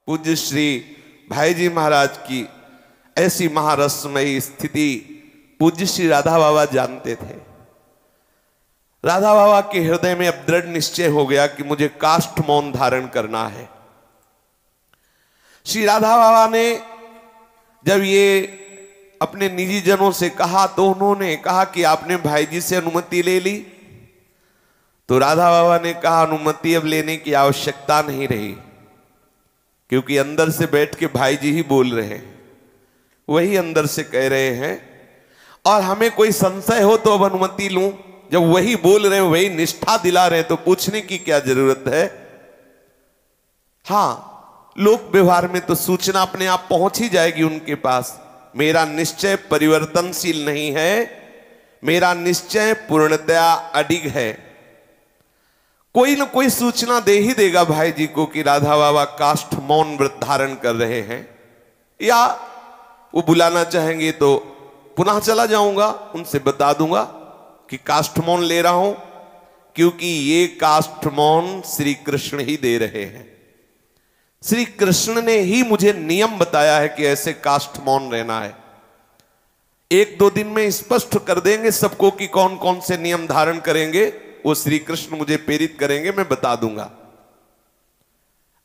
पूज्य श्री भाई जी महाराज की ऐसी महारसमयी स्थिति पूज्य श्री राधा बाबा जानते थे। राधा बाबा के हृदय में अब दृढ़ निश्चय हो गया कि मुझे काष्ठ मौन धारण करना है। श्री राधा बाबा ने जब ये अपने निजी जनों से कहा तो उन्होंने कहा कि आपने भाई जी से अनुमति ले ली। तो राधा बाबा ने कहा अनुमति अब लेने की आवश्यकता नहीं रही, क्योंकि अंदर से बैठ के भाई जी ही बोल रहे हैं, वही अंदर से कह रहे हैं। और हमें कोई संशय हो तो अब अनुमति लूं, जब वही बोल रहे हैं, वही निष्ठा दिला रहे हैं, तो पूछने की क्या जरूरत है। हां, लोक व्यवहार में तो सूचना अपने आप पहुंच ही जाएगी उनके पास। मेरा निश्चय परिवर्तनशील नहीं है, मेरा निश्चय पूर्णतया अडिग है। कोई न कोई सूचना दे ही देगा भाई जी को कि राधा बाबा काष्ठ मौन व्रत धारण कर रहे हैं, या वो बुलाना चाहेंगे तो पुनः चला जाऊंगा, उनसे बता दूंगा कि काष्ठ मौन ले रहा हूं, क्योंकि ये काष्ठ मौन श्री कृष्ण ही दे रहे हैं। श्री कृष्ण ने ही मुझे नियम बताया है कि ऐसे काष्ठ मौन रहना है। एक दो दिन में स्पष्ट कर देंगे सबको कि कौन कौन से नियम धारण करेंगे, वो श्री कृष्ण मुझे प्रेरित करेंगे, मैं बता दूंगा।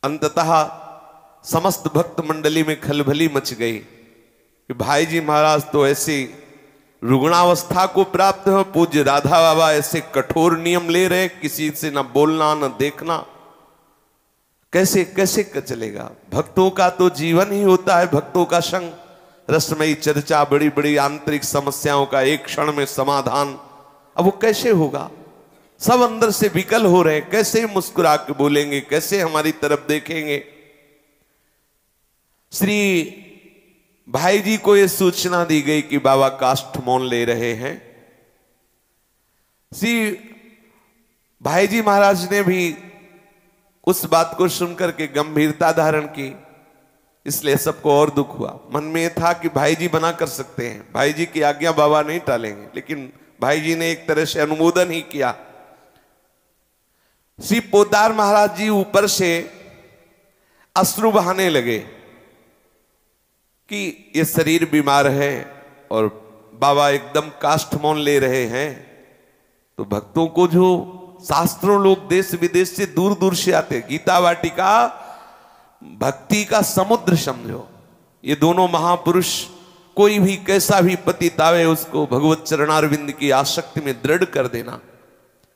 अंततः समस्त भक्त मंडली में खलबली मच गई कि भाई जी महाराज तो ऐसी रुग्णावस्था को प्राप्त हो, पूज्य राधा बाबा ऐसे कठोर नियम ले रहे, किसी से ना बोलना ना देखना, कैसे कैसे चलेगा। भक्तों का तो जीवन ही होता है भक्तों का संग, रसमयी चर्चा, बड़ी बड़ी आंतरिक समस्याओं का एक क्षण में समाधान। अब वो कैसे होगा? सब अंदर से विकल हो रहे हैं, कैसे मुस्कुरा के बोलेंगे, कैसे हमारी तरफ देखेंगे। श्री भाई जी को यह सूचना दी गई कि बाबा काष्ठ मौन ले रहे हैं। श्री भाई जी महाराज ने भी उस बात को सुनकर के गंभीरता धारण की, इसलिए सबको और दुख हुआ। मन में यह था कि भाई जी बना कर सकते हैं, भाई जी की आज्ञा बाबा नहीं टालेंगे, लेकिन भाई जी ने एक तरह से अनुमोदन ही किया। श्री पोदार महाराज जी ऊपर से अश्रु बहाने लगे कि ये शरीर बीमार है और बाबा एकदम काष्ठ मौन ले रहे हैं। तो भक्तों को जो शास्त्रों लोग देश विदेश से दूर दूर से आते, गीता वाटिका भक्ति का समुद्र समझो। ये दोनों महापुरुष, कोई भी कैसा भी पतित आवे उसको भगवत चरणारविंद की आसक्ति में दृढ़ कर देना।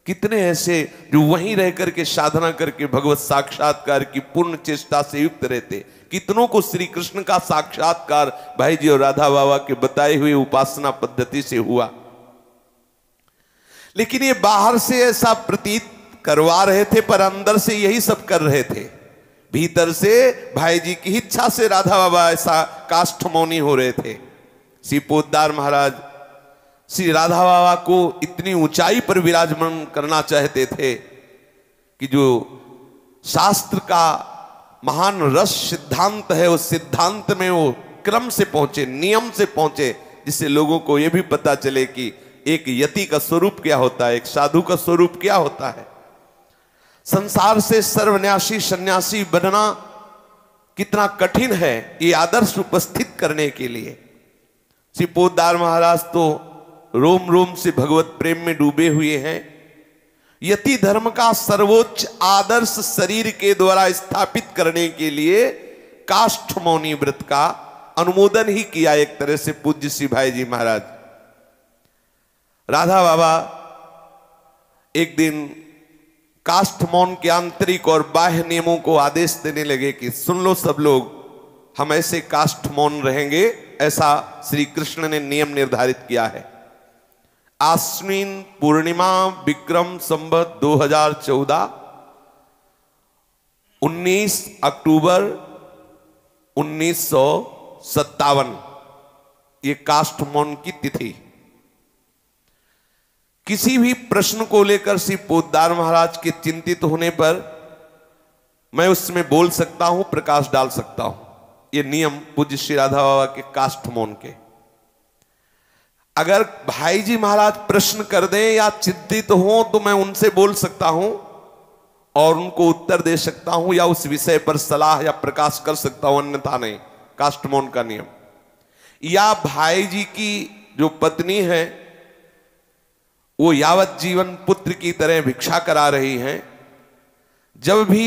कितने ऐसे जो वहीं रह करके साधना करके भगवत साक्षात्कार की पूर्ण चेष्टा से युक्त रहते, कितनों को श्री कृष्ण का साक्षात्कार भाई जी और राधा बाबा के बताए हुए उपासना पद्धति से हुआ। लेकिन ये बाहर से ऐसा प्रतीत करवा रहे थे, पर अंदर से यही सब कर रहे थे। भीतर से भाई जी की इच्छा से राधा बाबा ऐसा काष्ठ मौनी हो रहे थे। श्री पोदार महाराज श्री राधा बाबा को इतनी ऊंचाई पर विराजमान करना चाहते थे कि जो शास्त्र का महान रस सिद्धांत है, उस सिद्धांत में वो क्रम से पहुंचे, नियम से पहुंचे, जिससे लोगों को यह भी पता चले कि एक यति का स्वरूप क्या होता है, एक साधु का स्वरूप क्या होता है। संसार से सर्वन्यासी सन्यासी बनना कितना कठिन है, ये आदर्श उपस्थित करने के लिए। श्री पोदार महाराज तो रोम रोम से भगवत प्रेम में डूबे हुए हैं। यति धर्म का सर्वोच्च आदर्श शरीर के द्वारा स्थापित करने के लिए काष्ठ मौनी व्रत का अनुमोदन ही किया एक तरह से पूज्य श्री भाई जी महाराज। राधा बाबा एक दिन काष्ठ मौन के आंतरिक और बाह्य नियमों को आदेश देने लगे कि सुन लो सब लोग, हम ऐसे काष्ठ मौन रहेंगे, ऐसा श्री कृष्ण ने नियम निर्धारित किया है। आश्विन पूर्णिमा विक्रम संवत 2014 19 अक्टूबर 1957 ये काष्ठ मौन की तिथि। किसी भी प्रश्न को लेकर श्री पोदार महाराज के चिंतित होने पर मैं उसमें बोल सकता हूं, प्रकाश डाल सकता हूं। ये नियम पूज्य श्री राधा बाबा के काष्ठ मौन के। अगर भाई जी महाराज प्रश्न कर दें या चिंतित हो तो मैं उनसे बोल सकता हूं, और उनको उत्तर दे सकता हूं या उस विषय पर सलाह या प्रकाश कर सकता हूं, अन्यथा नहीं। काष्ठमोन का नियम। या भाई जी की जो पत्नी है वो यावत जीवन पुत्र की तरह भिक्षा करा रही हैं, जब भी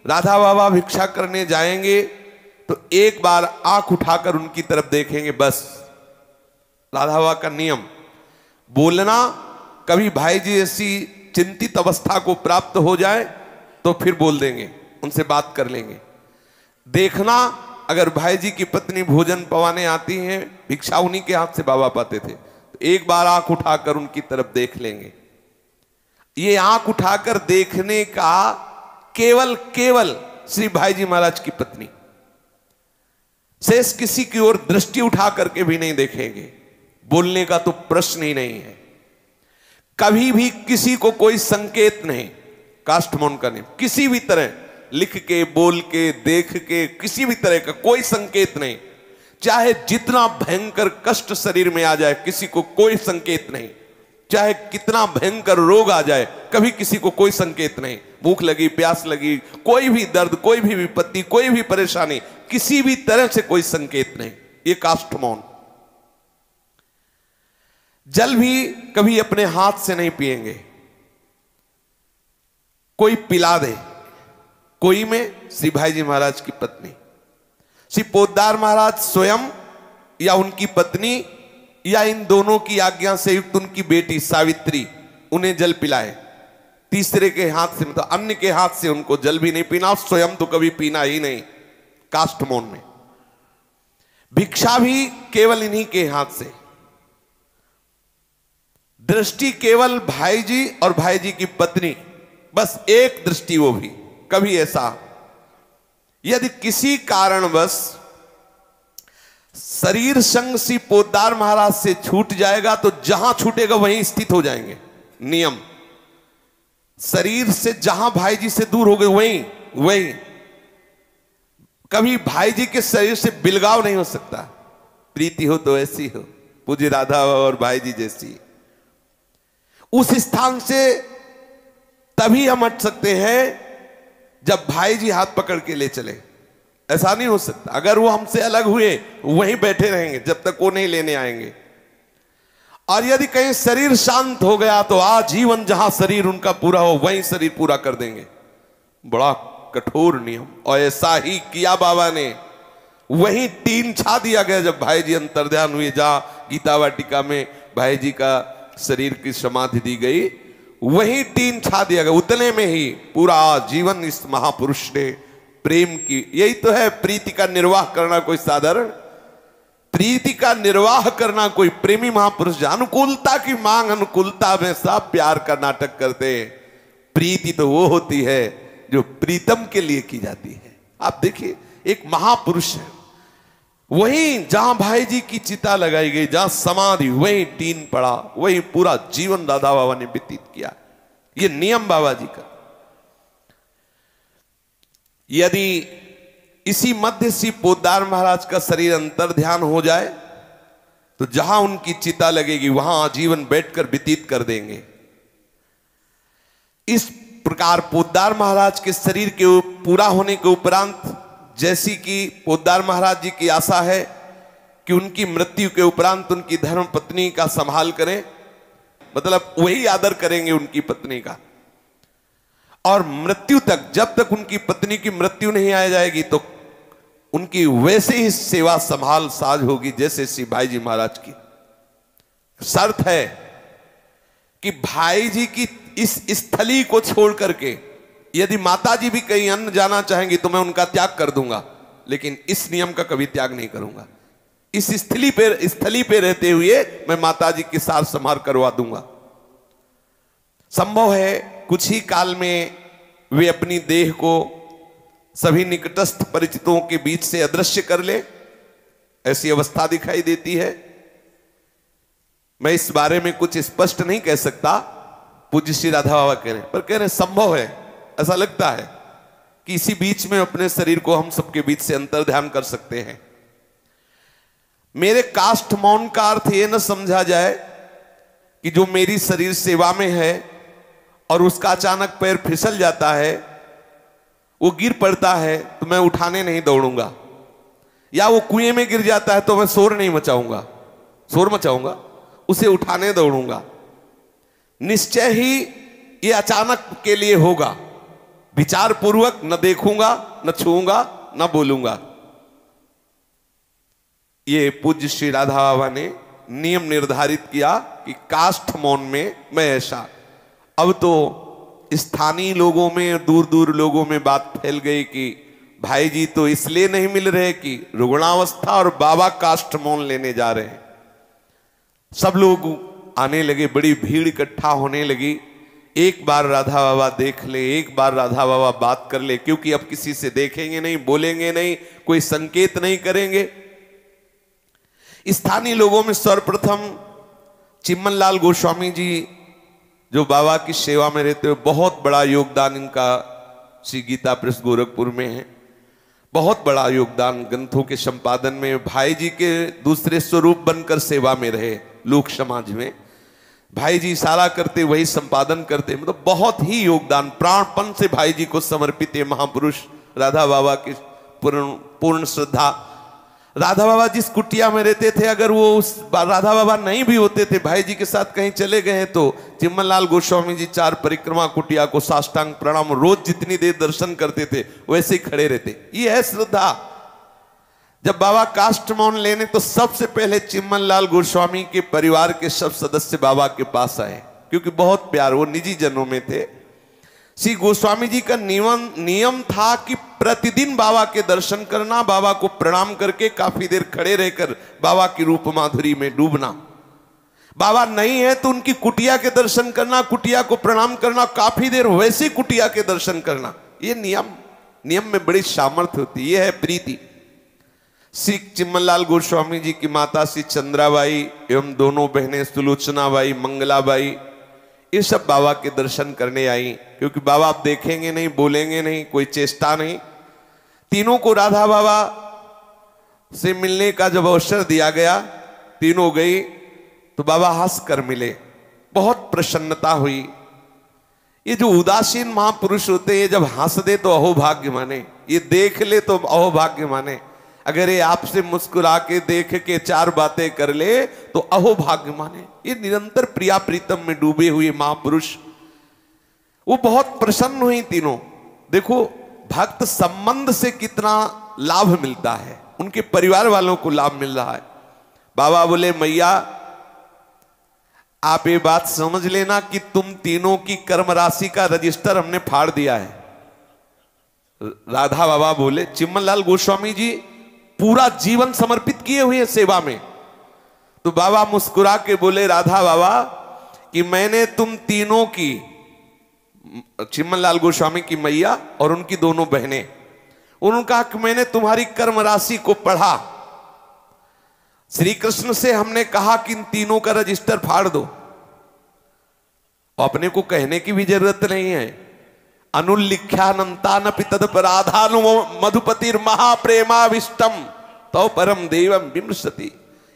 राधा बाबा भिक्षा करने जाएंगे तो एक बार आंख उठाकर उनकी तरफ देखेंगे, बस। राधा बाबा का नियम। बोलना, कभी भाई जी ऐसी चिंतित अवस्था को प्राप्त हो जाए तो फिर बोल देंगे, उनसे बात कर लेंगे। देखना, अगर भाई जी की पत्नी भोजन पवाने आती हैं, भिक्षा उन्हीं के हाथ से बाबा पाते थे, तो एक बार आंख उठाकर उनकी तरफ देख लेंगे। ये आंख उठाकर देखने का केवल श्री भाई जी महाराज की पत्नी, शेष किसी की ओर दृष्टि उठा करके भी नहीं देखेंगे। बोलने का तो प्रश्न ही नहीं है। कभी भी किसी को कोई संकेत नहीं। काष्ठमोन का नियम, किसी भी तरह लिख के, बोल के, देख के, किसी भी तरह का कोई संकेत नहीं। चाहे जितना भयंकर कष्ट शरीर में आ जाए, किसी को कोई संकेत नहीं। चाहे कितना भयंकर रोग आ जाए, कभी किसी को कोई संकेत नहीं। भूख लगी, प्यास लगी, कोई भी दर्द, कोई भी विपत्ति, कोई भी परेशानी, किसी भी तरह से कोई संकेत नहीं। ये काष्ठमोन। जल भी कभी अपने हाथ से नहीं पिएंगे, कोई पिला दे। कोई में श्री भाई जी महाराज की पत्नी, श्री पोद्दार महाराज स्वयं या उनकी पत्नी या इन दोनों की आज्ञा से युक्त उनकी बेटी सावित्री उन्हें जल पिलाए। तीसरे के हाथ से, मतलब अन्य के हाथ से उनको जल भी नहीं पीना, स्वयं तो कभी पीना ही नहीं। काष्ठमोन में भिक्षा भी केवल इन्हीं के हाथ से। दृष्टि केवल भाई जी और भाई जी की पत्नी, बस एक दृष्टि, वो भी कभी ऐसा। यदि किसी कारणवश शरीर संग श्री पोद्दार महाराज से छूट जाएगा तो जहां छूटेगा वहीं स्थित हो जाएंगे। नियम, शरीर से जहां भाई जी से दूर हो गए वहीं कभी भाई जी के शरीर से बिलगाव नहीं हो सकता। प्रीति हो तो ऐसी हो, पूज्य राधा और भाई जी जैसी। उस स्थान से तभी हम हट सकते हैं जब भाई जी हाथ पकड़ के ले चले। ऐसा नहीं हो सकता। अगर वो हमसे अलग हुए, वहीं बैठे रहेंगे जब तक वो नहीं लेने आएंगे। और यदि कहीं शरीर शांत हो गया तो आजीवन जहां शरीर उनका पूरा हो वहीं शरीर पूरा कर देंगे। बड़ा कठोर नियम। और ऐसा ही किया बाबा ने। वहीं टीन छा दिया गया जब भाई जी अंतर्ध्यान हुए, जहां गीता वाटिका में भाई जी का शरीर की समाधि दी गई, वहीं टीन छा दिया गया। उतने में ही पूरा जीवन इस महापुरुष ने प्रेम की, यही तो है प्रीति का निर्वाह करना कोई साधारण, प्रीति का निर्वाह करना कोई प्रेमी महापुरुष। अनुकूलता की मांग, अनुकूलता में सब प्यार का नाटक करते। प्रीति तो वो होती है जो प्रीतम के लिए की जाती है। आप देखिए, एक महापुरुष है, वहीं जहां भाई जी की चिता लगाई गई, जहां समाधि, वहीं टीन पड़ा, वहीं पूरा जीवन राधा बाबा ने व्यतीत किया। ये नियम बाबा जी का। यदि इसी मध्य श्री पोद्दार महाराज का शरीर अंतर ध्यान हो जाए तो जहां उनकी चिता लगेगी वहां आजीवन बैठकर व्यतीत कर देंगे। इस प्रकार पोद्दार महाराज के शरीर के पूरा होने के उपरांत, जैसी कि पोद्दार महाराज जी की आशा है कि उनकी मृत्यु के उपरांत उनकी धर्म पत्नी का संभाल करें, मतलब वही आदर करेंगे उनकी पत्नी का। और मृत्यु तक, जब तक उनकी पत्नी की मृत्यु नहीं आ जाएगी तो उनकी वैसे ही सेवा संभाल साज होगी जैसे श्री भाई जी महाराज की। शर्त है कि भाई जी की इस स्थली को छोड़ करके यदि माता जी भी कहीं अन्य जाना चाहेंगी तो मैं उनका त्याग कर दूंगा, लेकिन इस नियम का कभी त्याग नहीं करूंगा। इस स्थली पे रहते हुए मैं माता जी की सार संभाल करवा दूंगा। संभव है कुछ ही काल में वे अपनी देह को सभी निकटस्थ परिचितों के बीच से अदृश्य कर ले, ऐसी अवस्था दिखाई देती है। मैं इस बारे में कुछ स्पष्ट नहीं कह सकता, पूज्य श्री राधा बाबा कह रहे, पर कह रहे संभव है। ऐसा लगता है कि इसी बीच में अपने शरीर को हम सबके बीच से अंतर्ध्यान कर सकते हैं। मेरे काष्ठ मौन का अर्थ यह न समझा जाए कि जो मेरी शरीर सेवा में है और उसका अचानक पैर फिसल जाता है, वो गिर पड़ता है, तो मैं उठाने नहीं दौड़ूंगा, या वो कुएं में गिर जाता है तो मैं शोर नहीं मचाऊंगा, शोर मचाऊंगा, उसे उठाने दौड़ूंगा। निश्चय ही ये अचानक के लिए होगा, विचार पूर्वक न देखूंगा, न छूंगा, न बोलूंगा। ये पूज्य श्री राधा बाबा ने नियम निर्धारित किया कि काष्ठ मौन में मैं ऐसा। अब तो स्थानीय लोगों में, दूर दूर लोगों में बात फैल गई कि भाई जी तो इसलिए नहीं मिल रहे कि रुग्णावस्था और बाबा काष्ठ मौन लेने जा रहे हैं। सब लोग आने लगे, बड़ी भीड़ इकट्ठा होने लगी। एक बार राधा बाबा देख ले, एक बार राधा बाबा बात कर ले, क्योंकि अब किसी से देखेंगे नहीं, बोलेंगे नहीं, कोई संकेत नहीं करेंगे। स्थानीय लोगों में सर्वप्रथम चिम्मनलाल गोस्वामी जी, जो बाबा की सेवा में रहते हुए, बहुत बड़ा योगदान इनका श्री गीता प्रेस गोरखपुर में है, बहुत बड़ा योगदान ग्रंथों के संपादन में। भाई जी के दूसरे स्वरूप बनकर सेवा में रहे लोक समाज में। भाई जी सारा करते, वही संपादन करते, मतलब बहुत ही योगदान, प्राणपण से भाई जी को समर्पित है महापुरुष राधा बाबा की पूर्ण श्रद्धा। राधा बाबा जिस कुटिया में रहते थे, अगर वो उस राधा बाबा नहीं भी होते थे, भाई जी के साथ कहीं चले गए तो चिम्मनलाल गोस्वामी जी 4 परिक्रमा कुटिया को साष्टांग प्रणाम, रोज जितनी देर दर्शन करते थे वैसे ही खड़े रहते। ये है श्रद्धा। जब बाबा काष्ठ मौन लेने, तो सबसे पहले चिम्मनलाल गोस्वामी के परिवार के सब सदस्य बाबा के पास आए, क्योंकि बहुत प्यार, वो निजी जनों में थे। श्री गोस्वामी जी का नियम था कि प्रतिदिन बाबा के दर्शन करना, बाबा को प्रणाम करके काफी देर खड़े रहकर बाबा की रूप माधुरी में डूबना। बाबा नहीं है तो उनकी कुटिया के दर्शन करना, कुटिया को प्रणाम करना, काफी देर वैसे कुटिया के दर्शन करना। ये नियम में बड़ी सामर्थ्य होती है, ये है प्रीति। श्री चिम्मनलाल गोस्वामी जी की माता श्री चंद्राबाई एवं दोनों बहनें सुलोचनाबाई, मंगलाबाई, ये सब बाबा के दर्शन करने आई, क्योंकि बाबा आप देखेंगे नहीं, बोलेंगे नहीं, कोई चेष्टा नहीं। तीनों को राधा बाबा से मिलने का जब अवसर दिया गया, तीनों गई तो बाबा हंस कर मिले, बहुत प्रसन्नता हुई। ये जो उदासीन महापुरुष होते हैं, जब हंस दे तो अहोभाग्य माने, ये देख ले तो अहोभाग्य माने। अगर ये आपसे मुस्कुरा के देख के 4 बातें कर ले तो अहोभाग्य माने। ये निरंतर प्रिया प्रीतम में डूबे हुए महापुरुष, वो बहुत प्रसन्न हुई तीनों। देखो भक्त संबंध से कितना लाभ मिलता है, उनके परिवार वालों को लाभ मिल रहा है। बाबा बोले मैया आप ये बात समझ लेना कि तुम तीनों की कर्म राशि का रजिस्टर हमने फाड़ दिया है। राधा बाबा बोले, चिम्मनलाल गोस्वामी जी पूरा जीवन समर्पित किए हुए सेवा में। तो बाबा मुस्कुरा के बोले राधा बाबा कि मैंने तुम तीनों की, चिम्मनलाल गोस्वामी की मैया और उनकी दोनों बहनें, उन्होंने कहा कि मैंने तुम्हारी कर्म राशि को पढ़ा। श्री कृष्ण से हमने कहा कि इन तीनों का रजिस्टर फाड़ दो, अपने को कहने की भी जरूरत नहीं है। अनुल्लिख्यानंतानपि तदपराधानु मधुपतिर महाप्रेमाविष्टम तो परम देवम विमृशति।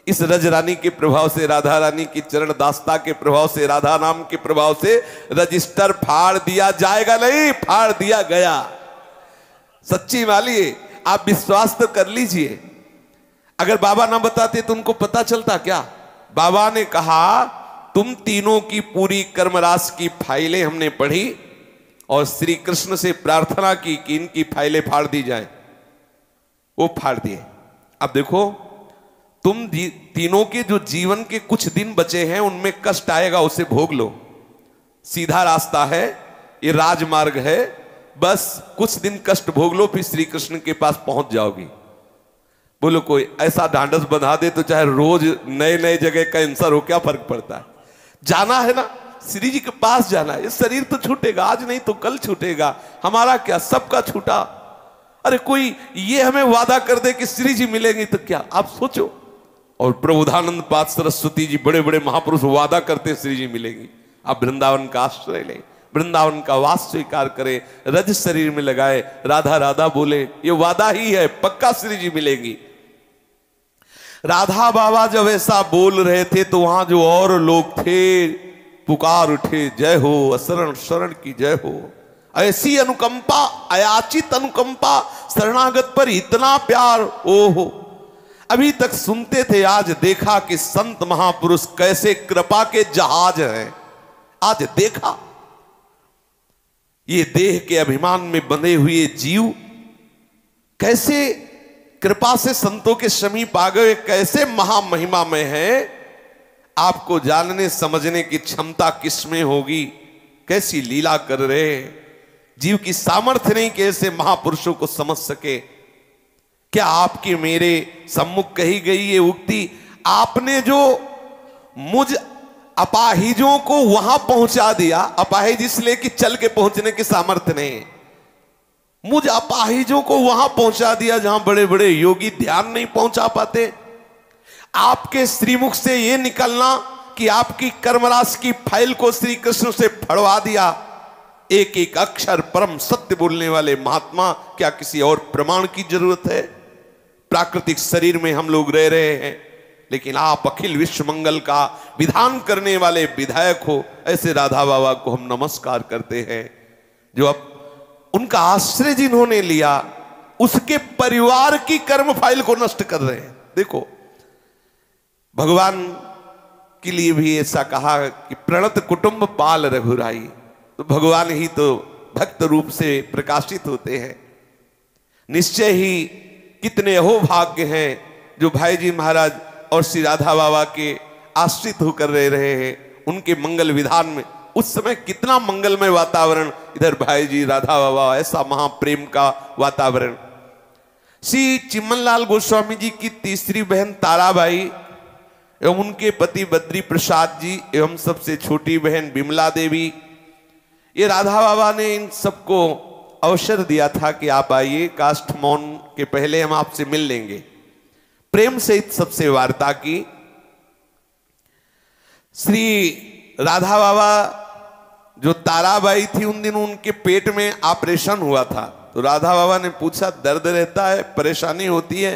इस रज रानी के प्रभाव से, राधा रानी की चरण दास्ता के प्रभाव से, राधा नाम के प्रभाव से रजिस्टर फाड़ दिया जाएगा नहीं, फाड़ दिया गया। सच्ची वाली है, आप विश्वास तो कर लीजिए। अगर बाबा ना बताते तो उनको पता चलता क्या? बाबा ने कहा तुम तीनों की पूरी कर्मराशि की फाइलें हमने पढ़ी और श्री कृष्ण से प्रार्थना की कि इनकी फाइलें फाड़ दी जाए, वो फाड़ दिए। अब देखो तुम तीनों के जो जीवन के कुछ दिन बचे हैं उनमें कष्ट आएगा, उसे भोग लो। सीधा रास्ता है, ये राजमार्ग है, बस कुछ दिन कष्ट भोग लो, फिर श्री कृष्ण के पास पहुंच जाओगी। बोलो कोई ऐसा ढांढस बंधा दे तो चाहे रोज नए नए जगह कैंसर हो, क्या फर्क पड़ता है? जाना है ना, श्री जी के पास जाना है। ये शरीर तो छूटेगा, आज नहीं तो कल छूटेगा, हमारा क्या, सबका छूटा। अरे कोई ये हमें वादा कर दे कि श्री जी मिलेंगे तो क्या, आप सोचो। और प्रबोधानंद पाद सरस्वती जी, बड़े बड़े महापुरुष वादा करते श्री जी मिलेंगी। आप वृंदावन का आश्रय लें, वृंदावन का वास स्वीकार करें, रज शरीर में लगाए, राधा राधा बोले, ये वादा ही है, पक्का श्री जी मिलेंगी। राधा बाबा जब ऐसा बोल रहे थे तो वहां जो और लोग थे पुकार उठे जय हो, असरण शरण की जय हो। ऐसी अनुकंपा, अयाचित अनुकंपा, शरणागत पर इतना प्यार, ओहो। अभी तक सुनते थे, आज देखा कि संत महापुरुष कैसे कृपा के जहाज हैं। आज देखा ये देह के अभिमान में बंधे हुए जीव कैसे कृपा से संतों के समीप आ गए, कैसे महामहिमा में है। आपको जानने समझने की क्षमता किसमें होगी, कैसी लीला कर रहे हैं। जीव की सामर्थ्य नहीं कैसे महापुरुषों को समझ सके। क्या आपकी मेरे सम्मुख कही गई ये उक्ति, आपने जो मुझ अपाहिजों को वहां पहुंचा दिया, अपाहिज इसलिए कि चल के पहुंचने की सामर्थ्य नहीं, मुझ अपाहिजों को वहां पहुंचा दिया जहां बड़े बड़े योगी ध्यान नहीं पहुंचा पाते। आपके श्रीमुख से यह निकलना कि आपकी कर्मराशि की फाइल को श्री कृष्ण से फड़वा दिया। एक एक अक्षर परम सत्य बोलने वाले महात्मा, क्या किसी और प्रमाण की जरूरत है। प्राकृतिक शरीर में हम लोग रह रहे हैं, लेकिन आप अखिल विश्व मंगल का विधान करने वाले विधायक हो। ऐसे राधा बाबा को हम नमस्कार करते हैं, जो अब उनका आश्रय जिन्होंने लिया उसके परिवार की कर्म फाइल को नष्ट कर रहे हैं। देखो, भगवान के लिए भी ऐसा कहा कि प्रणत कुटुंब पाल रघुराई, तो भगवान ही तो भक्त रूप से प्रकाशित होते हैं। निश्चय ही कितने अहोभाग्य हैं जो भाई जी महाराज और श्री राधा बाबा के आश्रित होकर रह रहे हैं। उनके मंगल विधान में उस समय कितना मंगलमय वातावरण, इधर भाई जी राधा बाबा, ऐसा महाप्रेम का वातावरण। श्री चिमनलाल गोस्वामी जी की तीसरी बहन ताराबाई एवं उनके पति बद्री प्रसाद जी एवं सबसे छोटी बहन बिमला देवी, ये राधा बाबा ने इन सबको अवसर दिया था कि आप आइए, काष्ठ मौन के पहले हम आपसे मिल लेंगे। प्रेम से सबसे वार्ता की। श्री राधा बाबा जो ताराबाई थी, उन दिनों उनके पेट में ऑपरेशन हुआ था, तो राधा बाबा ने पूछा दर्द रहता है, परेशानी होती है?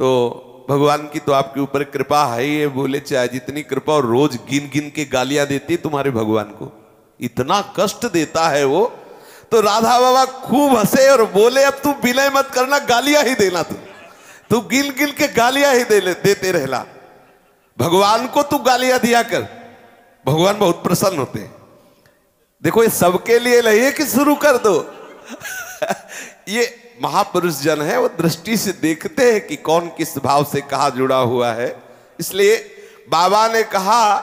तो भगवान की तो आपके ऊपर कृपा है ही है। बोले चाहे जितनी कृपा, और रोज गिन गिन के गालियां देती तुम्हारे भगवान को, इतना कष्ट देता है वो। तो राधा बाबा खूब हंसे और बोले अब तू विनय मत करना, गालियां ही देना, तू गिन गिन के गालियां ही देते रहला, भगवान को तू गालियां दिया कर, भगवान बहुत प्रसन्न होते हैं। देखो, ये सबके लिए नहीं है कि शुरू कर दो ये महापुरुष जन है, वो दृष्टि से देखते हैं कि कौन किस भाव से कहा जुड़ा हुआ है। इसलिए बाबा ने कहा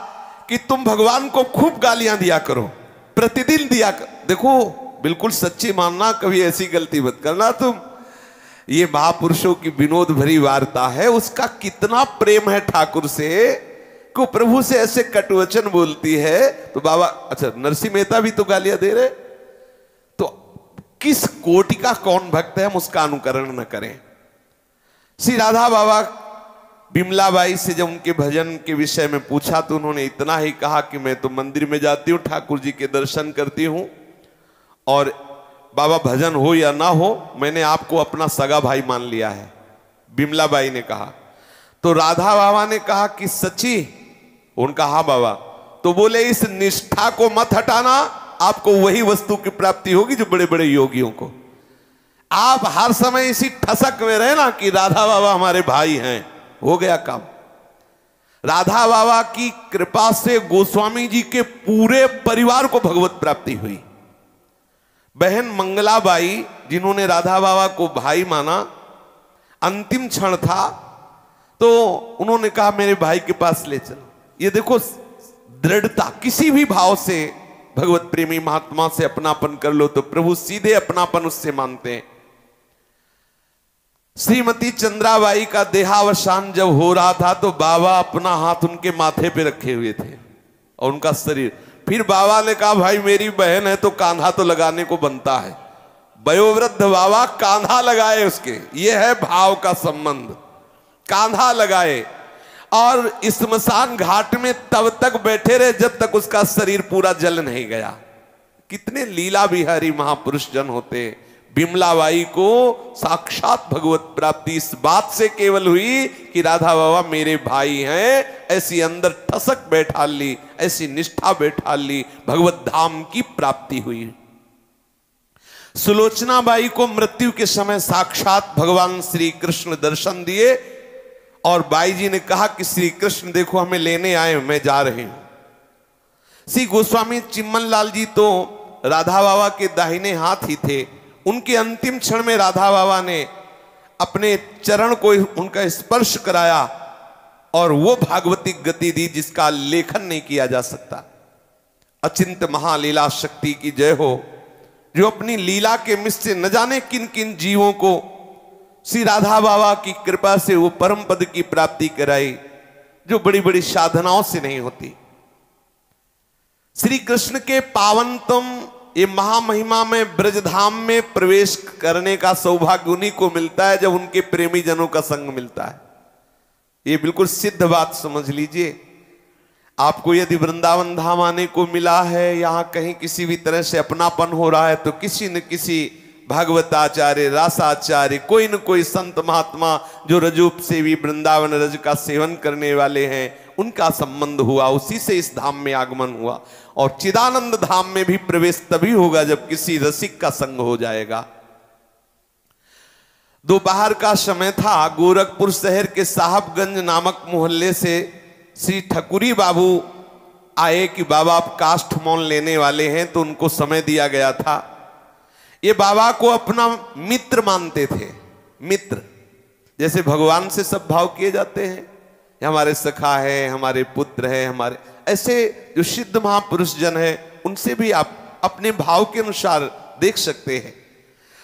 कि तुम भगवान को खूब गालियां दिया करो, प्रतिदिन दिया कर। देखो, बिल्कुल सच्ची मानना, कभी ऐसी गलती मत करना तुम। ये महापुरुषों की विनोद भरी वार्ता है, उसका कितना प्रेम है ठाकुर से को प्रभु से ऐसे कटुवचन बोलती है। तो बाबा, अच्छा नरसिंह मेहता भी तो गालियां दे रहे, तो किस कोटि का कौन भक्त है, हम उसका अनुकरण न करें। श्री राधा बाबा बिमलाबाई से जब उनके भजन के विषय में पूछा तो उन्होंने इतना ही कहा कि मैं तो मंदिर में जाती हूँ, ठाकुर जी के दर्शन करती हूँ, और बाबा भजन हो या ना हो, मैंने आपको अपना सगा भाई मान लिया है, बिमलाबाई ने कहा। तो राधा बाबा ने कहा कि सच्ची? उनका हाँ बाबा। तो बोले इस निष्ठा को मत हटाना, आपको वही वस्तु की प्राप्ति होगी जो बड़े बड़े योगियों को। आप हर समय इसी ठसक में रहे ना कि राधा बाबा हमारे भाई हैं, हो गया काम। राधा बाबा की कृपा से गोस्वामी जी के पूरे परिवार को भगवत प्राप्ति हुई। बहन मंगलाबाई, जिन्होंने राधा बाबा को भाई माना, अंतिम क्षण था तो उन्होंने कहा मेरे भाई के पास ले चलो। ये देखो दृढ़ता, किसी भी भाव से भगवत प्रेमी महात्मा से अपनापन कर लो तो प्रभु सीधे अपनापन उससे मानते हैं। श्रीमती चंद्राबाई का देहावसान जब हो रहा था तो बाबा अपना हाथ उनके माथे पे रखे हुए थे और उनका शरीर, फिर बाबा ने कहा भाई मेरी बहन है तो कांधा तो लगाने को बनता है। वयोवृद्ध बाबा कांधा लगाए उसके, ये है भाव का संबंध, कांधा लगाए और स्मशान घाट में तब तक बैठे रहे जब तक उसका शरीर पूरा जल नहीं गया। कितने लीला बिहारी महापुरुष जन होते, बिमलाबाई को साक्षात भगवत प्राप्ति इस बात से केवल हुई कि राधा बाबा मेरे भाई हैं, ऐसी अंदर ठसक बैठा ली, ऐसी निष्ठा बैठा ली, भगवत धाम की प्राप्ति हुई। सुलोचना बाई को मृत्यु के समय साक्षात भगवान श्री कृष्ण दर्शन दिए और बाई जी ने कहा कि श्री कृष्ण देखो हमें लेने आए, मैं जा रही हूं। श्री गोस्वामी चिम्मन लाल जी तो राधा बाबा के दाहिने हाथ ही थे। उनके अंतिम क्षण में राधा बाबा ने अपने चरण को उनका स्पर्श कराया और वो भागवतिक गति दी जिसका लेखन नहीं किया जा सकता। अचिंत महालीला शक्ति की जय हो, जो अपनी लीला के मिस से न जाने किन किन जीवों को श्री राधा बाबा की कृपा से वो परम पद की प्राप्ति कराई, जो बड़ी बड़ी साधनाओं से नहीं होती। श्री कृष्ण के पावनतम ये महामहिमा में ब्रजधाम में प्रवेश करने का सौभाग्य उन्हीं को मिलता है जब उनके प्रेमी जनों का संग मिलता है। ये बिल्कुल सिद्ध बात समझ लीजिए। आपको यदि वृंदावन धाम आने को मिला है, यहाँ कहीं किसी भी तरह से अपनापन हो रहा है, तो किसी न किसी भागवताचार्य, रासाचार्य, कोई न कोई संत महात्मा जो रजूप से भी वृंदावन रज का सेवन करने वाले हैं, उनका संबंध हुआ, उसी से इस धाम में आगमन हुआ। और चिदानंद धाम में भी प्रवेश तभी होगा जब किसी रसिक का संग हो जाएगा। दोपहर का समय था। गोरखपुर शहर के साहबगंज नामक मोहल्ले से श्री ठकुरी बाबू आए कि बाबा आप काष्ठमौन लेने वाले हैं, तो उनको समय दिया गया था। ये बाबा को अपना मित्र मानते थे। मित्र जैसे भगवान से सब भाव किए जाते हैं, हमारे सखा है, हमारे पुत्र है, हमारे ऐसे जो सिद्ध महापुरुष जन है, उनसे भी आप अपने भाव के अनुसार देख सकते हैं।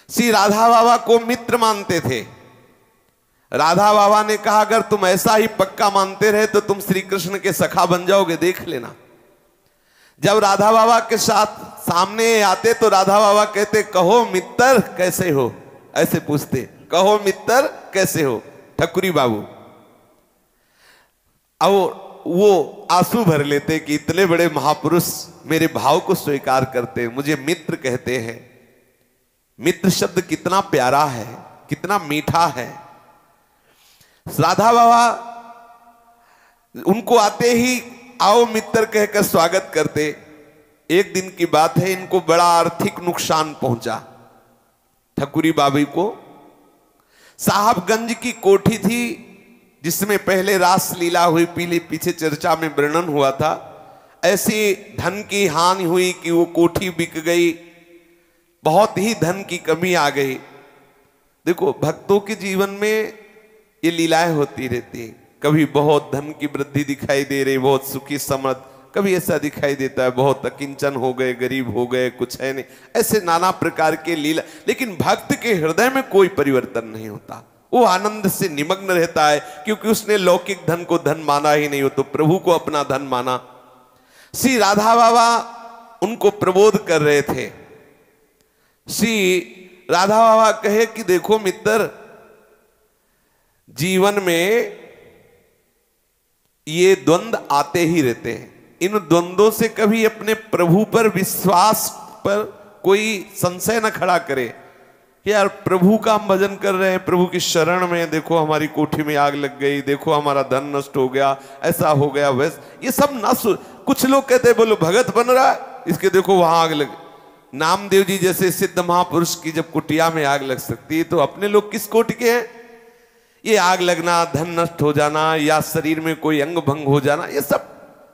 श्री राधा बाबा को मित्र मानते थे। राधा बाबा ने कहा अगर तुम ऐसा ही पक्का मानते रहे तो तुम श्री कृष्ण के सखा बन जाओगे, देख लेना। जब राधा बाबा के साथ सामने आते तो राधा बाबा कहते कहो मित्र कैसे हो, ऐसे पूछते, कहो मित्र कैसे हो ठकुरी बाबू। और वो आंसू भर लेते कि इतने बड़े महापुरुष मेरे भाव को स्वीकार करते, मुझे मित्र कहते हैं। मित्र शब्द कितना प्यारा है, कितना मीठा है। राधा बाबा उनको आते ही आओ मित्र कहकर स्वागत करते। एक दिन की बात है, इनको बड़ा आर्थिक नुकसान पहुंचा। ठकुरी बाबी को साहबगंज की कोठी थी जिसमें पहले रास लीला हुई, पीछे चर्चा में वर्णन हुआ था। ऐसी धन की हानि हुई कि वो कोठी बिक गई, बहुत ही धन की कमी आ गई। देखो भक्तों के जीवन में ये लीलाएं होती रहती हैं। कभी बहुत धन की वृद्धि दिखाई दे रही, बहुत सुखी समृद्ध, कभी ऐसा दिखाई देता है बहुत अकिंचन हो गए, गरीब हो गए, कुछ है नहीं, ऐसे नाना प्रकार के लीला। लेकिन भक्त के हृदय में कोई परिवर्तन नहीं होता, वो आनंद से निमग्न रहता है, क्योंकि उसने लौकिक धन को धन माना ही नहीं, हो तो प्रभु को अपना धन माना। श्री राधा बाबा उनको प्रबोध कर रहे थे। श्री राधा बाबा कहे कि देखो मित्र, जीवन में ये द्वंद्व आते ही रहते हैं। इन द्वंद्वों से कभी अपने प्रभु पर विश्वास पर कोई संशय न खड़ा करे कि यार प्रभु का हम भजन कर रहे हैं, प्रभु की शरण में, देखो हमारी कोठी में आग लग गई, देखो हमारा धन नष्ट हो गया, ऐसा हो गया, वैसा, ये सब ना कुछ लोग कहते हैं बोलो भगत बन रहा है, इसके देखो वहां आग लग। नामदेव जी जैसे सिद्ध महापुरुष की जब कुटिया में आग लग सकती है, तो अपने लोग किस कोटि के हैं? ये आग लगना, धन नष्ट हो जाना, या शरीर में कोई अंग भंग हो जाना, ये सब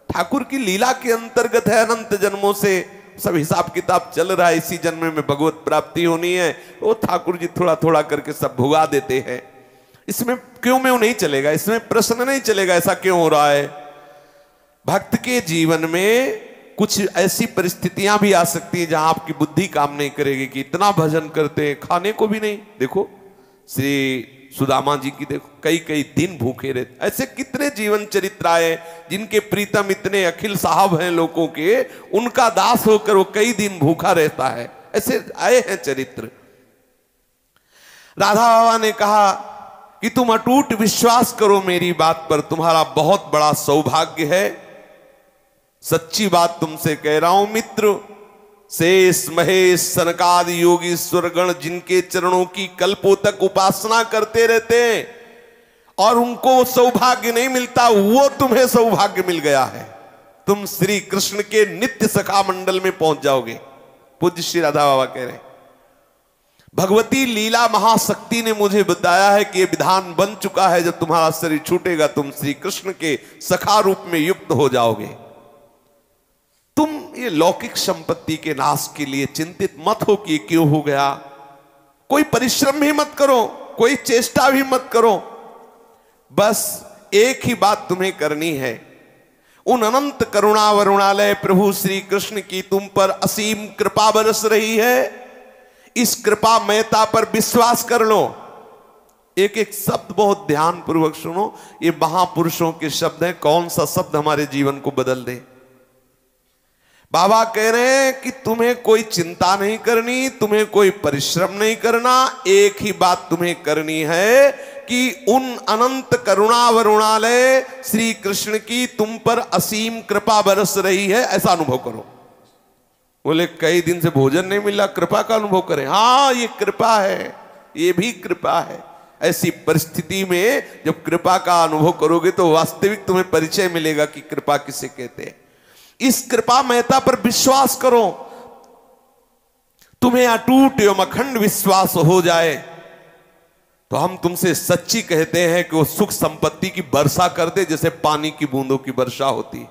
ठाकुर की लीला के अंतर्गत है। अनंत जन्मों से सब हिसाब किताब चल रहा है, इसी जन्म में भगवत प्राप्ति होनी है, वो ठाकुर जी थोड़ा थोड़ा करके सब भुगा देते हैं। इसमें क्यों में नहीं चलेगा, इसमें प्रश्न नहीं चलेगा ऐसा क्यों हो रहा है। भक्त के जीवन में कुछ ऐसी परिस्थितियां भी आ सकती है जहां आपकी बुद्धि काम नहीं करेगी कि इतना भजन करते हैं, खाने को भी नहीं। देखो श्री सुदामा जी की देखो, कई कई दिन भूखे रहते। ऐसे कितने जीवन चरित्र आए जिनके प्रीतम इतने अखिल साहब हैं लोगों के, उनका दास होकर वो कई दिन भूखा रहता है, ऐसे आए हैं चरित्र। राधा बाबा ने कहा कि तुम अटूट विश्वास करो मेरी बात पर, तुम्हारा बहुत बड़ा सौभाग्य है। सच्ची बात तुमसे कह रहा हूं मित्र, शेष महेश सनकादि योगी सुरगण जिनके चरणों की कल्पों तक उपासना करते रहते हैं और उनको सौभाग्य नहीं मिलता, वो तुम्हें सौभाग्य मिल गया है। तुम श्री कृष्ण के नित्य सखा मंडल में पहुंच जाओगे। पूज्य श्री राधा बाबा कह रहे हैं, भगवती लीला महाशक्ति ने मुझे बताया है कि यह विधान बन चुका है, जब तुम्हारा शरीर छूटेगा तुम श्री कृष्ण के सखा रूप में युक्त हो जाओगे। तुम ये लौकिक संपत्ति के नाश के लिए चिंतित मत हो कि क्यों हो गया। कोई परिश्रम भी मत करो, कोई चेष्टा भी मत करो, बस एक ही बात तुम्हें करनी है। उन अनंत करुणा वरुणालय प्रभु श्री कृष्ण की तुम पर असीम कृपा बरस रही है, इस कृपा महता पर विश्वास कर लो। एक एक शब्द बहुत ध्यान पूर्वक सुनो, ये महापुरुषों के शब्द हैं। कौन सा शब्द हमारे जीवन को बदल दे। बाबा कह रहे हैं कि तुम्हें कोई चिंता नहीं करनी, तुम्हें कोई परिश्रम नहीं करना, एक ही बात तुम्हें करनी है कि उन अनंत करुणा वरुणालय श्री कृष्ण की तुम पर असीम कृपा बरस रही है, ऐसा अनुभव करो। बोले कई दिन से भोजन नहीं मिला, कृपा का अनुभव करें। हाँ, ये कृपा है, ये भी कृपा है। ऐसी परिस्थिति में जब कृपा का अनुभव करोगे तो वास्तविक तुम्हें परिचय मिलेगा कि कृपा किसे कहते हैं। इस कृपा महता पर विश्वास करो। तुम्हें अटूट एवं अखंड विश्वास हो जाए तो हम तुमसे सच्ची कहते हैं कि वो सुख संपत्ति की वर्षा कर दे, जैसे पानी की बूंदों की वर्षा होती।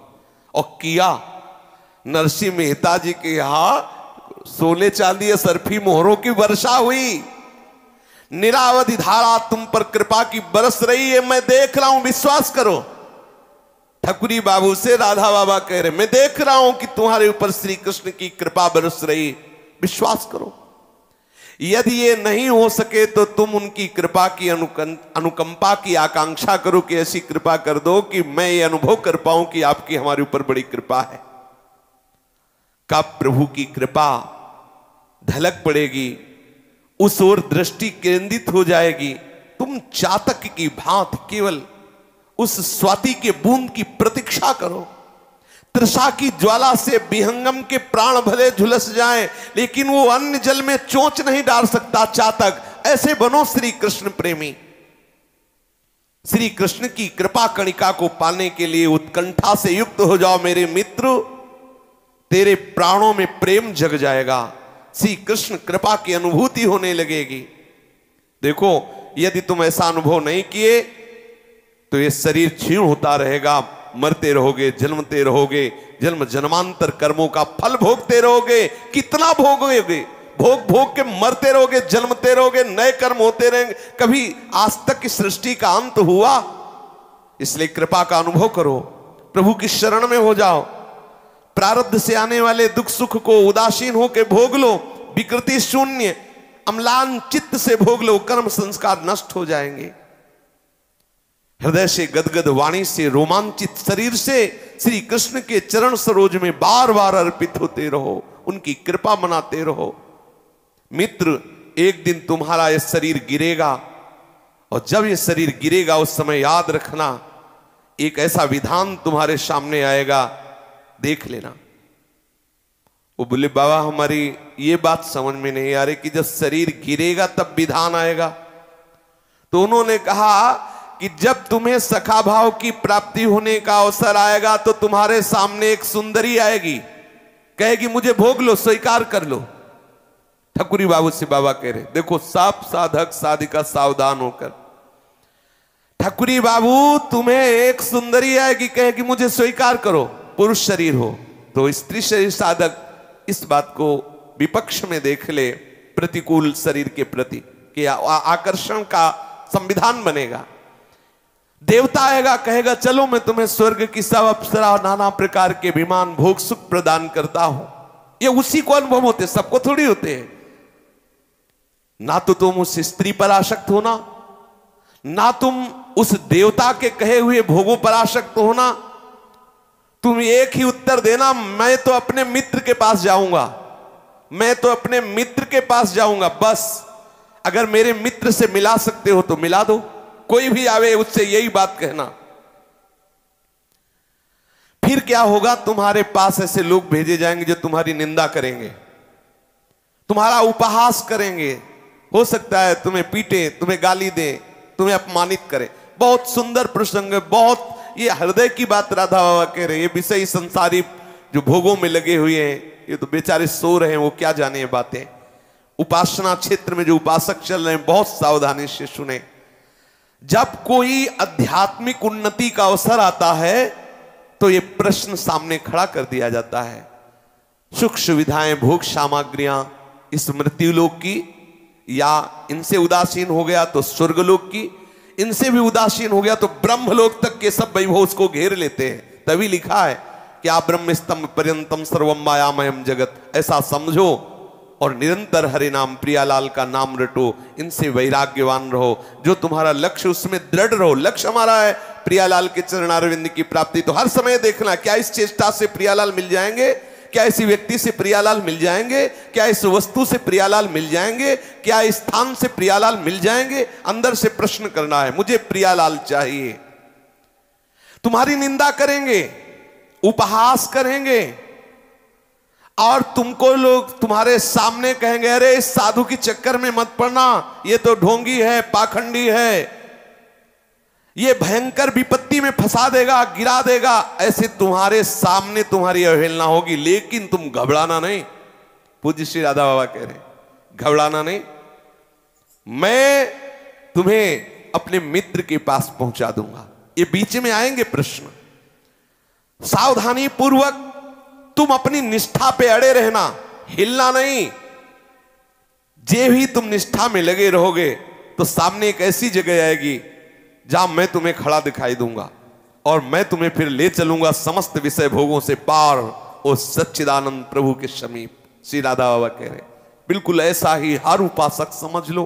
और किया नरसिंह मेहता जी के यहां सोने चांदी या सरफी मोहरों की वर्षा हुई। निरावधि धारा तुम पर कृपा की बरस रही है, मैं देख रहा हूं, विश्वास करो। ठकुरी बाबू से राधा बाबा कह रहे, मैं देख रहा हूं कि तुम्हारे ऊपर श्री कृष्ण की कृपा बरस रही, विश्वास करो। यदि ये नहीं हो सके तो तुम उनकी कृपा की अनुकंपा की आकांक्षा करो कि ऐसी कृपा कर दो कि मैं ये अनुभव कर पाऊं कि आपकी हमारे ऊपर बड़ी कृपा है। कब प्रभु की कृपा झलक पड़ेगी, उस ओर दृष्टि केंद्रित हो जाएगी। तुम चातक की भांति केवल उस स्वाति के बूंद की प्रतीक्षा करो। तृषा की ज्वाला से विहंगम के प्राण भले झुलस जाएं, लेकिन वो अन्य जल में चोंच नहीं डाल सकता चातक। ऐसे बनो श्री कृष्ण प्रेमी। श्री कृष्ण की कृपा कणिका को पाने के लिए उत्कंठा से युक्त हो जाओ मेरे मित्र, तेरे प्राणों में प्रेम जग जाएगा, श्री कृष्ण कृपा की अनुभूति होने लगेगी। देखो, यदि तुम ऐसा अनुभव नहीं किए तो ये शरीर क्षीण होता रहेगा, मरते रहोगे, जन्मते रहोगे, जन्म जन्मांतर कर्मों का फल भोगते रहोगे। कितना भोगोगे? भोग भोग के मरते रहोगे, जन्मते रहोगे, नए कर्म होते रहेंगे। कभी आज तक की सृष्टि का अंत हुआ? इसलिए कृपा का अनुभव करो, प्रभु की शरण में हो जाओ। प्रारब्ध से आने वाले दुख सुख को उदासीन होकर भोग लो, विकृति शून्य अम्लान चित्त से भोग लो, कर्म संस्कार नष्ट हो जाएंगे। हृदय से गदगद वाणी से रोमांचित शरीर से श्री कृष्ण के चरण सरोज में बार बार अर्पित होते रहो, उनकी कृपा मनाते रहो। मित्र, एक दिन तुम्हारा यह शरीर गिरेगा, और जब यह शरीर गिरेगा उस समय याद रखना, एक ऐसा विधान तुम्हारे सामने आएगा, देख लेना। वो बोले बाबा हमारी ये बात समझ में नहीं आ रही कि जब शरीर गिरेगा तब विधान आएगा। तो उन्होंने कहा कि जब तुम्हें सखा भाव की प्राप्ति होने का अवसर आएगा तो तुम्हारे सामने एक सुंदरी आएगी, कहेगी मुझे भोग लो, स्वीकार कर लो। ठकुरी बाबू से बाबा कह रहे, देखो सब साधक साधिका सावधान होकर, ठकुरी बाबू तुम्हें एक सुंदरी आएगी, कहेगी मुझे स्वीकार करो। पुरुष शरीर हो तो स्त्री शरीर साधक इस बात को विपक्ष में देख ले, प्रतिकूल शरीर के प्रति कि आकर्षण का संविधान बनेगा। देवता आएगा, कहेगा चलो मैं तुम्हें स्वर्ग की सब अप्सरा नाना प्रकार के विमान भोग सुख प्रदान करता हूं। ये उसी को अनुभव होते, सबको थोड़ी होते हैं। ना तो तुम उस स्त्री पर आसक्त होना, ना तुम उस देवता के कहे हुए भोगों पर आसक्त होना। तुम एक ही उत्तर देना, मैं तो अपने मित्र के पास जाऊंगा, मैं तो अपने मित्र के पास जाऊंगा। बस अगर मेरे मित्र से मिला सकते हो तो मिला दो, कोई भी आवे उससे यही बात कहना। फिर क्या होगा, तुम्हारे पास ऐसे लोग भेजे जाएंगे जो तुम्हारी निंदा करेंगे। तुम्हारा उपहास करेंगे, हो सकता है तुम्हें पीटे, तुम्हें गाली दे, तुम्हें अपमानित करे। बहुत सुंदर प्रसंग है, बहुत ये हृदय की बात राधा बाबा कह रहे हैं। ये विषय संसारी जो भोगों में लगे हुए हैं, ये तो बेचारे सो रहे हैं, वो क्या जाने ये बातें। उपासना क्षेत्र में जो उपासक चल रहे हैं, बहुत सावधानी से सुने। जब कोई आध्यात्मिक उन्नति का अवसर आता है तो ये प्रश्न सामने खड़ा कर दिया जाता है, सुख सुविधाएं, भोग सामग्रियां इस मृत्युलोक की, या इनसे उदासीन हो गया तो स्वर्गलोक की, इनसे भी उदासीन हो गया तो ब्रह्मलोक तक के सब वैभव उसको घेर लेते हैं। तभी लिखा है कि आप ब्रह्म स्तंभ पर्यंतम सर्वम मायामयम जगत, ऐसा समझो और निरंतर हरि नाम प्रियालाल का नाम रटो, इनसे वैराग्यवान रहो, जो तुम्हारा लक्ष्य उसमें दृढ़ रहो। लक्ष्य हमारा है प्रियालाल के चरणारविंद की प्राप्ति, तो हर समय देखना क्या इस चेष्टा से प्रियालाल मिल जाएंगे, क्या इसी व्यक्ति से प्रियालाल मिल जाएंगे, क्या इस वस्तु से प्रियालाल मिल जाएंगे, क्या इस स्थान से प्रियालाल मिल जाएंगे। अंदर से प्रश्न करना है, मुझे प्रियालाल चाहिए। तुम्हारी निंदा करेंगे, उपहास करेंगे, और तुमको लोग तुम्हारे सामने कहेंगे अरे इस साधु की चक्कर में मत पड़ना, ये तो ढोंगी है, पाखंडी है, ये भयंकर विपत्ति में फंसा देगा, गिरा देगा। ऐसे तुम्हारे सामने तुम्हारी अवहेलना होगी, लेकिन तुम घबराना नहीं। पूज्य श्री राधा बाबा कह रहे घबराना नहीं, मैं तुम्हें अपने मित्र के पास पहुंचा दूंगा। ये बीच में आएंगे प्रश्न, सावधानी पूर्वक तुम अपनी निष्ठा पे अड़े रहना, हिलना नहीं। जे भी तुम निष्ठा में लगे रहोगे तो सामने एक ऐसी जगह आएगी जहां मैं तुम्हें खड़ा दिखाई दूंगा और मैं तुम्हें फिर ले चलूंगा समस्त विषय भोगों से पार उस सच्चिदानंद प्रभु के समीप। श्री राधा बाबा कह रहे बिल्कुल ऐसा ही हर उपासक समझ लो।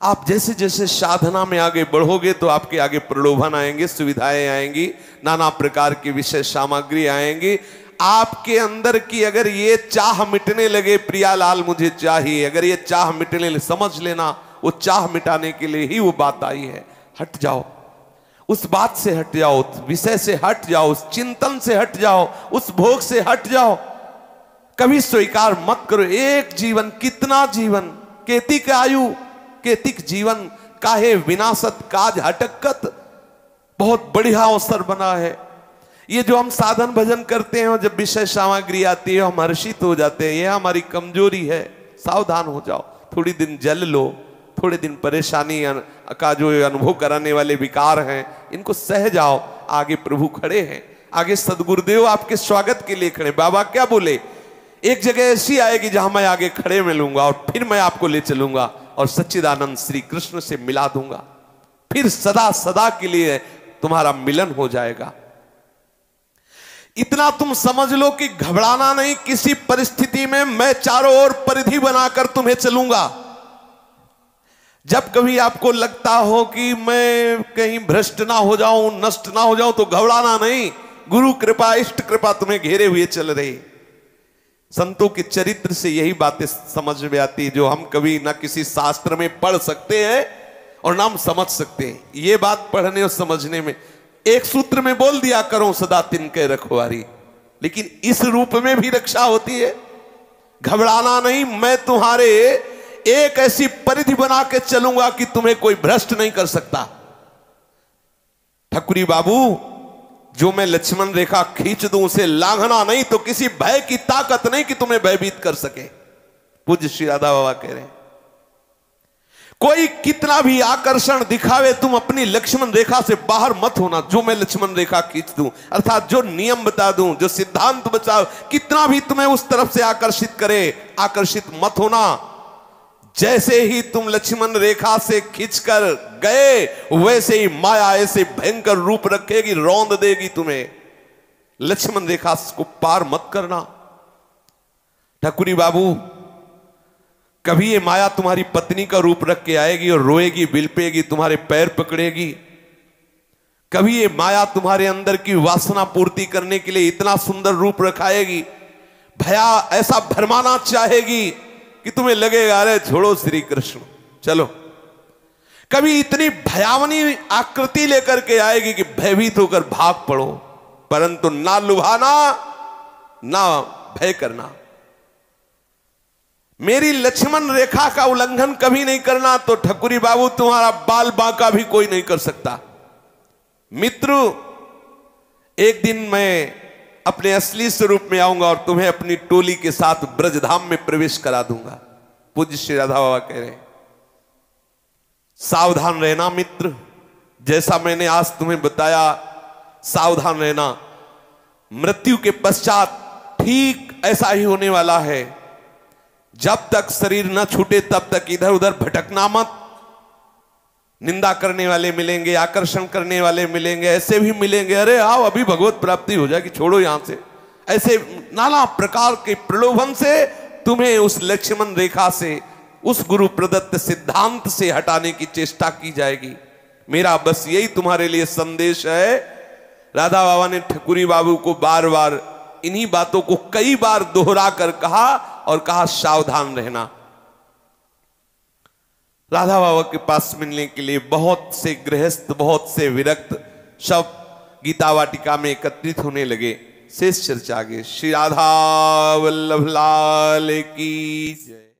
आप जैसे जैसे साधना में आगे बढ़ोगे तो आपके आगे प्रलोभन आएंगे, सुविधाएं आएंगी, नाना प्रकार की विषय सामग्री आएंगी। आपके अंदर की अगर ये चाह मिटने लगे, प्रियालाल मुझे चाहिए, अगर ये चाह मिटने लगे, समझ लेना वो चाह मिटाने के लिए ही वो बात आई है। हट जाओ, उस बात से हट जाओ, उस विषय से हट जाओ, उस चिंतन से हट जाओ, उस भोग से हट जाओ। कभी स्वीकार मत करो एक जीवन, कितना जीवन, केतिक आयु केतिक जीवन, काहे विनाशत काज हटकत। बहुत बढ़िया अवसर बना है ये जो हम साधन भजन करते हैं, जब विषय सामग्री आती है हम हर्षित हो जाते हैं, यह हमारी कमजोरी है। सावधान हो जाओ, थोड़ी दिन जल लो, थोड़े दिन परेशानी का जो अनुभव कराने वाले विकार हैं इनको सह जाओ। आगे प्रभु खड़े हैं, आगे सदगुरुदेव आपके स्वागत के लिए खड़े। बाबा क्या बोले, एक जगह ऐसी आएगी जहां मैं आगे खड़े मिलूंगा और फिर मैं आपको ले चलूंगा और सच्चिदानंद श्री कृष्ण से मिला दूंगा, फिर सदा सदा के लिए तुम्हारा मिलन हो जाएगा। इतना तुम समझ लो कि घबराना नहीं, किसी परिस्थिति में मैं चारों ओर परिधि बनाकर तुम्हें चलूंगा। जब कभी आपको लगता हो कि मैं कहीं भ्रष्ट ना हो जाऊं, नष्ट ना हो जाऊं, तो घबराना नहीं, गुरु कृपा इष्ट कृपा तुम्हें घेरे हुए चल रही। संतों के चरित्र से यही बातें समझ में आती जो हम कभी ना किसी शास्त्र में पढ़ सकते हैं और ना हम समझ सकते हैं। ये बात पढ़ने और समझने में एक सूत्र में बोल दिया करो सदा तिनके रखवारी, लेकिन इस रूप में भी रक्षा होती है। घबराना नहीं, मैं तुम्हारे एक ऐसी परिधि बना के चलूंगा कि तुम्हें कोई भ्रष्ट नहीं कर सकता। ठकुरी बाबू, जो मैं लक्ष्मण रेखा खींच दूं उसे लांघना नहीं, तो किसी भय की ताकत नहीं कि तुम्हें भयभीत कर सके। पूज्य श्री राधा बाबा कह रहे हैं कोई कितना भी आकर्षण दिखावे, तुम अपनी लक्ष्मण रेखा से बाहर मत होना। जो मैं लक्ष्मण रेखा खींच दूं, अर्थात जो नियम बता दूं, जो सिद्धांत बचाओ, कितना भी तुम्हें उस तरफ से आकर्षित करे, आकर्षित मत होना। जैसे ही तुम लक्ष्मण रेखा से खींचकर गए, वैसे ही माया ऐसे भयंकर रूप रखेगी, रौंद देगी तुम्हें। लक्ष्मण रेखा को पार मत करना। ठकुरी बाबू, कभी ये माया तुम्हारी पत्नी का रूप रख के आएगी और रोएगी, बिलपेगी, तुम्हारे पैर पकड़ेगी। कभी ये माया तुम्हारे अंदर की वासना पूर्ति करने के लिए इतना सुंदर रूप रखाएगी, भया ऐसा भरमाना चाहेगी कि तुम्हें लगेगा अरे छोड़ो श्री कृष्ण चलो। कभी इतनी भयावनी आकृति लेकर के आएगी कि भयभीत होकर भाग पड़ो, परंतु ना लुभाना ना भय करना। मेरी लक्ष्मण रेखा का उल्लंघन कभी नहीं करना, तो ठकुरी बाबू तुम्हारा बाल बांका भी कोई नहीं कर सकता। मित्र, एक दिन मैं अपने असली स्वरूप में आऊंगा और तुम्हें अपनी टोली के साथ ब्रजधाम में प्रवेश करा दूंगा। पूज्य श्री राधा बाबा कह रहे हैं, सावधान रहना मित्र, जैसा मैंने आज तुम्हें बताया सावधान रहना। मृत्यु के पश्चात ठीक ऐसा ही होने वाला है। जब तक शरीर न छूटे तब तक इधर उधर भटकना मत। निंदा करने वाले मिलेंगे, आकर्षण करने वाले मिलेंगे, ऐसे भी मिलेंगे, अरे आओ अभी भगवत प्राप्ति हो जाएगी, छोड़ो यहां से। ऐसे नाना प्रकार के प्रलोभन से तुम्हें उस लक्ष्मण रेखा से, उस गुरु प्रदत्त सिद्धांत से हटाने की चेष्टा की जाएगी। मेरा बस यही तुम्हारे लिए संदेश है। राधा बाबा ने ठकुरी बाबू को बार बार इन्हीं बातों को कई बार दोहरा कर कहा और कहा सावधान रहना। राधा बाबा के पास मिलने के लिए बहुत से गृहस्थ, बहुत से विरक्त सब गीता वाटिका में एकत्रित होने लगे। शेष चर्चा आगे। श्री राधा वल्लभ लाल की जय।